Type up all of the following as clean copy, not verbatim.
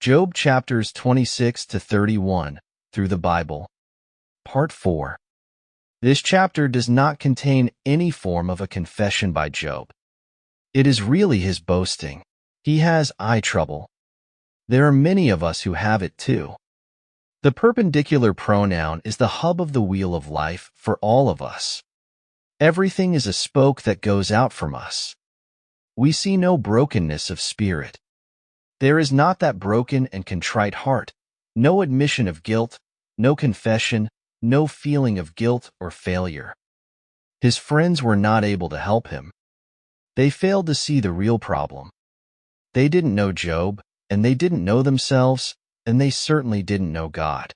Job chapters 26 to 31 through the Bible. Part 4. This chapter does not contain any form of a confession by Job. It is really his boasting. He has eye trouble. There are many of us who have it too. The perpendicular pronoun is the hub of the wheel of life for all of us. Everything is a spoke that goes out from us. We see no brokenness of spirit. There is not that broken and contrite heart, no admission of guilt, no confession, no feeling of guilt or failure. His friends were not able to help him. They failed to see the real problem. They didn't know Job, and they didn't know themselves, and they certainly didn't know God.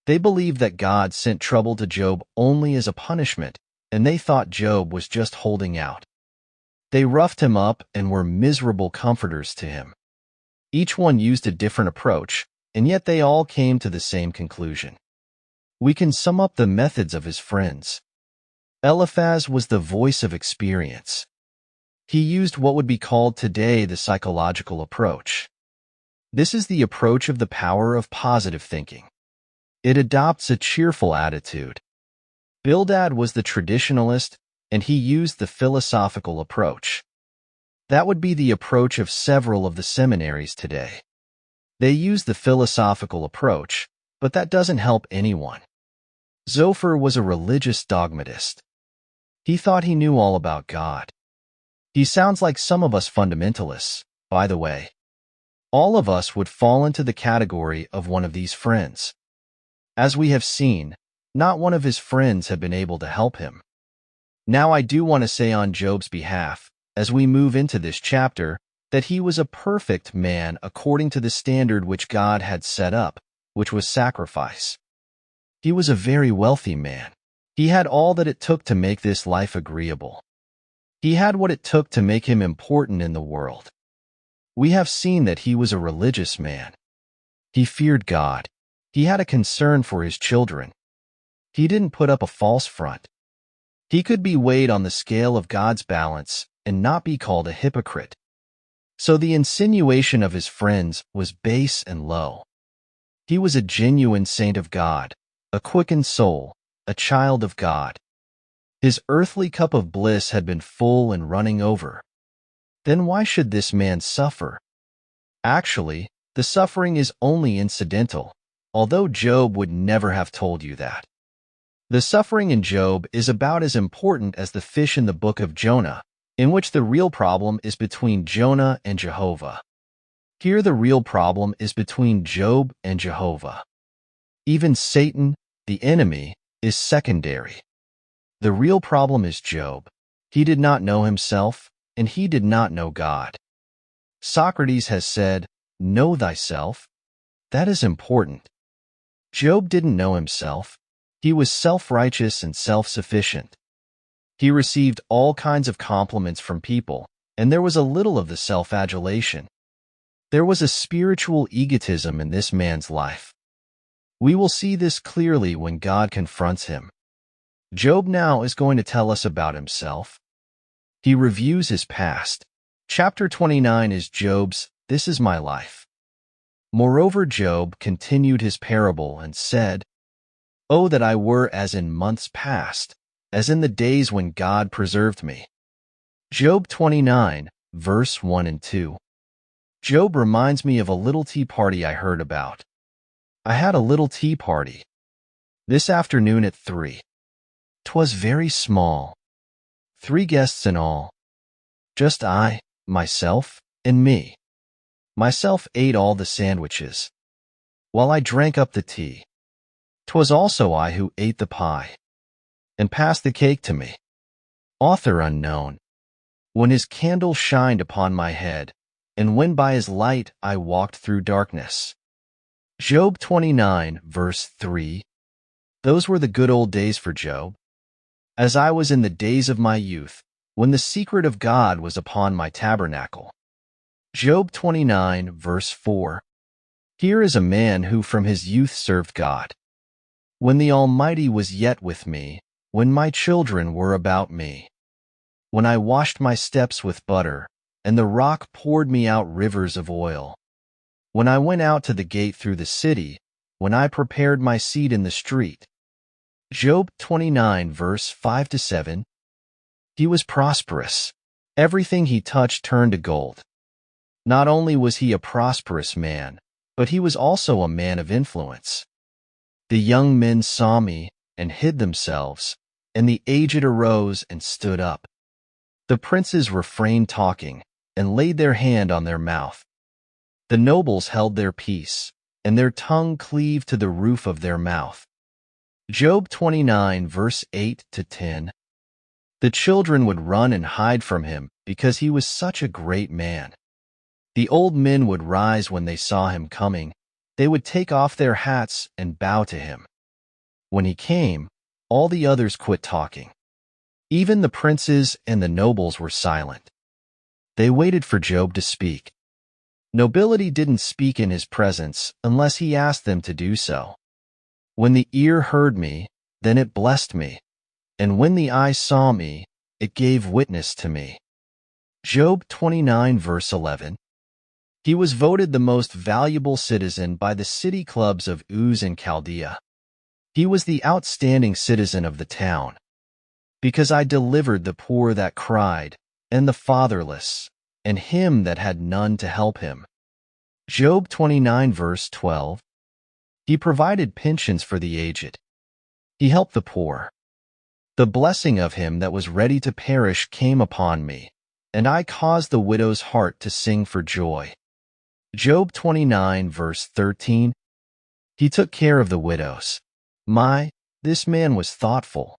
They believed that God sent trouble to Job only as a punishment, and they thought Job was just holding out. They roughed him up and were miserable comforters to him. Each one used a different approach, and yet they all came to the same conclusion. We can sum up the methods of his friends. Eliphaz was the voice of experience. He used what would be called today the psychological approach. This is the approach of the power of positive thinking. It adopts a cheerful attitude. Bildad was the traditionalist, and he used the philosophical approach. That would be the approach of several of the seminaries today. They use the philosophical approach, but that doesn't help anyone. Zophar was a religious dogmatist. He thought he knew all about God. He sounds like some of us fundamentalists, by the way. All of us would fall into the category of one of these friends. As we have seen, not one of his friends had been able to help him. Now I do want to say on Job's behalf, as we move into this chapter, that he was a perfect man according to the standard which God had set up, which was sacrifice. He was a very wealthy man. He had all that it took to make this life agreeable. He had what it took to make him important in the world. We have seen that he was a religious man. He feared God. He had a concern for his children. He didn't put up a false front. He could be weighed on the scale of God's balance and not be called a hypocrite. So the insinuation of his friends was base and low. He was a genuine saint of God, a quickened soul, a child of God. His earthly cup of bliss had been full and running over. Then why should this man suffer? Actually, the suffering is only incidental, although Job would never have told you that. The suffering in Job is about as important as the fish in the book of Jonah, in which the real problem is between Jonah and Jehovah. Here the real problem is between Job and Jehovah. Even Satan, the enemy, is secondary. The real problem is Job. He did not know himself, and he did not know God. Socrates has said, "Know thyself." That is important. Job didn't know himself. He was self-righteous and self-sufficient. He received all kinds of compliments from people, and there was a little of the self-adulation. There was a spiritual egotism in this man's life. We will see this clearly when God confronts him. Job now is going to tell us about himself. He reviews his past. Chapter 29 is Job's "This is my life." Moreover, Job continued his parable and said, "Oh, that I were as in months past, as in the days when God preserved me." Job 29, verse 1 and 2. Job reminds me of a little tea party I heard about. I had a little tea party this afternoon at 3. 'Twas very small. 3 guests in all. Just I, myself, and me. Myself ate all the sandwiches, while I drank up the tea. 'Twas also I who ate the pie, and passed the cake to me. Author unknown. When his candle shined upon my head, and when by his light I walked through darkness. Job 29, verse 3. Those were the good old days for Job. As I was in the days of my youth, when the secret of God was upon my tabernacle. Job 29, verse 4. Here is a man who from his youth served God. When the Almighty was yet with me, when my children were about me. When I washed my steps with butter, and the rock poured me out rivers of oil. when I went out to the gate through the city, when I prepared my seat in the street. Job 29 verse 5-7. He was prosperous. Everything he touched turned to gold. Not only was he a prosperous man, but he was also a man of influence. The young men saw me and hid themselves, and the aged arose and stood up. The princes refrained talking and laid their hand on their mouth. The nobles held their peace, and their tongue cleaved to the roof of their mouth. Job 29 verse 8-10. The children would run and hide from him because he was such a great man. The old men would rise when they saw him coming. They would take off their hats and bow to him. When he came, all the others quit talking. Even the princes and the nobles were silent. They waited for Job to speak. Nobility didn't speak in his presence unless he asked them to do so. When the ear heard me, then it blessed me, and when the eye saw me, it gave witness to me. Job 29 verse 11. He was voted the most valuable citizen by the city clubs of Uz and Chaldea. He was the outstanding citizen of the town. Because I delivered the poor that cried, and the fatherless, and him that had none to help him. Job 29 verse 12. He provided pensions for the aged. He helped the poor. The blessing of him that was ready to perish came upon me, and I caused the widow's heart to sing for joy. Job 29 verse 13. He took care of the widows. This man was thoughtful.